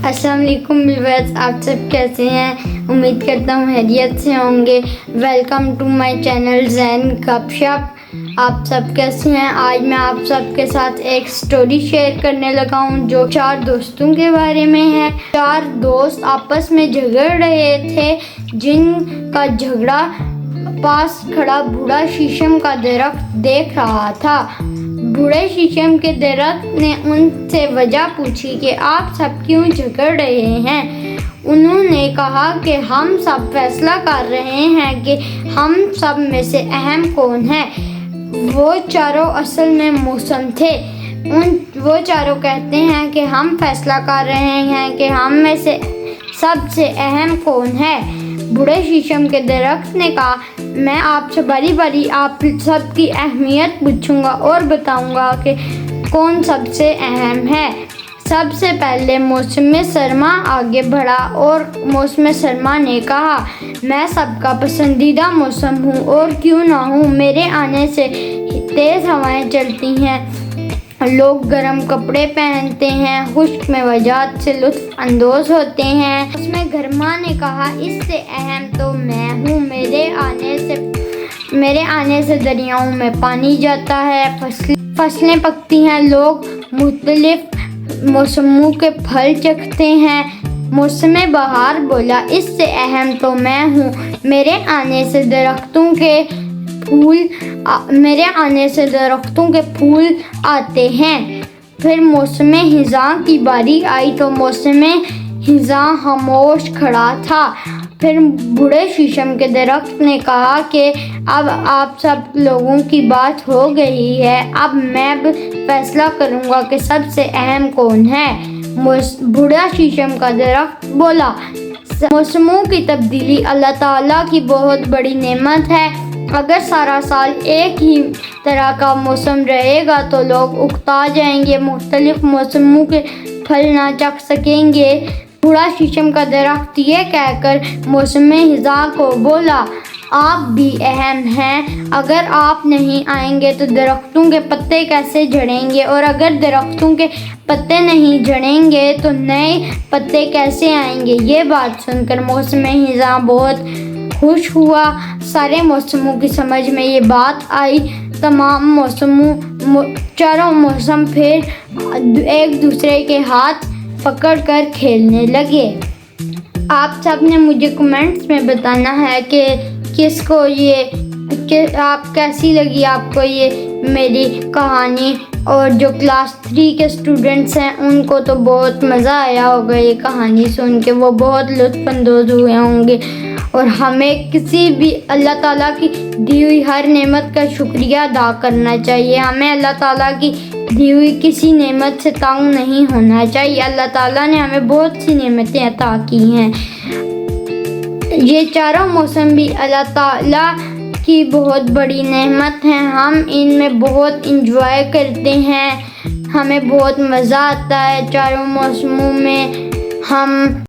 अस्सलाम वालेकुम व्यूअर्स, आप सब कैसे हैं? उम्मीद करता हूँ खैरियत से होंगे। वेलकम टू माय चैनल ज़ैन गपशप। आप सब कैसे हैं? आज मैं आप सबके साथ एक स्टोरी शेयर करने लगा हूँ जो 4 दोस्तों के बारे में है। 4 दोस्त आपस में झगड़ रहे थे, जिनका झगड़ा पास खड़ा बूढ़ा शीशम का दरख्त देख रहा था। बूढ़े शीशम के दरख्त ने उनसे वजह पूछी कि आप सब क्यों झगड़ रहे हैं। उन्होंने कहा कि हम सब फैसला कर रहे हैं कि हम सब में से अहम कौन है। वो चारों असल में मौसम थे। वो चारों कहते हैं कि हम फैसला कर रहे हैं कि हम में से सबसे अहम कौन है। बूढ़े शीशम के दरख्त ने कहा, मैं आपसे बारी बारी आप सबकी अहमियत पूछूंगा और बताऊंगा कि कौन सबसे अहम है। सबसे पहले मौसम सरमा आगे बढ़ा और मौसम सरमा ने कहा, मैं सबका पसंदीदा मौसम हूँ और क्यों ना हूँ। मेरे आने से तेज़ हवाएं चलती हैं, लोग गर्म कपड़े पहनते हैं, खुश्क मिजाज से लुत्फ अंदोज होते हैं। उसमें गर्मा ने कहा, इससे अहम तो मैं हूँ। मेरे आने से दरियाओं में पानी जाता है, फसलें पकती हैं, लोग मुख्तलिफ मौसमों के फल चखते हैं। मौसम बहार बोला, इससे अहम तो मैं हूँ। मेरे आने से दरख्तों के फूल आते हैं। फिर मौसम हिज़ा की बारी आई तो मौसम हिज़ा खामोश खड़ा था। फिर बूढ़े शीशम के दरख्त ने कहा कि अब आप सब लोगों की बात हो गई है, अब मैं फैसला करूंगा कि सबसे अहम कौन है। बूढ़ा शीशम का दरख्त बोला, मौसमों की तब्दीली अल्लाह ताला की बहुत बड़ी नेमत है। अगर सारा साल एक ही तरह का मौसम रहेगा तो लोग उकता जाएंगे, मुख्तलिफ मौसमों के फल ना चख सकेंगे। बूढ़ा शीशम का दरख्त ये कहकर मौसम हिज़ा को बोला, आप भी अहम हैं। अगर आप नहीं आएंगे तो दरख्तों के पत्ते कैसे झड़ेंगे, और अगर दरख्तों के पत्ते नहीं झड़ेंगे तो नए पत्ते कैसे आएंगे। ये बात सुनकर मौसम हिज़ा बहुत खुश हुआ। सारे मौसमों की समझ में ये बात आई। चारों मौसम फिर एक दूसरे के हाथ पकड़कर खेलने लगे। आप सब ने मुझे कमेंट्स में बताना है कि आप कैसी लगी आपको ये मेरी कहानी। और जो क्लास 3 के स्टूडेंट्स हैं उनको तो बहुत मज़ा आया होगा ये कहानी सुन के, वो बहुत लुत्फ़अंदोज़ हुए होंगे। और हमें किसी भी अल्लाह ताला की दी हुई हर नेमत का शुक्रिया अदा करना चाहिए। हमें अल्लाह ताला की दी हुई किसी नेमत से तंग नहीं होना चाहिए। अल्लाह ताला ने हमें बहुत सी नेमतें अता की हैं। ये चारों मौसम भी अल्लाह ताला की बहुत बड़ी नेमत हैं। हम इनमें बहुत इंजॉय करते हैं, हमें बहुत मज़ा आता है चारों मौसमों में। हम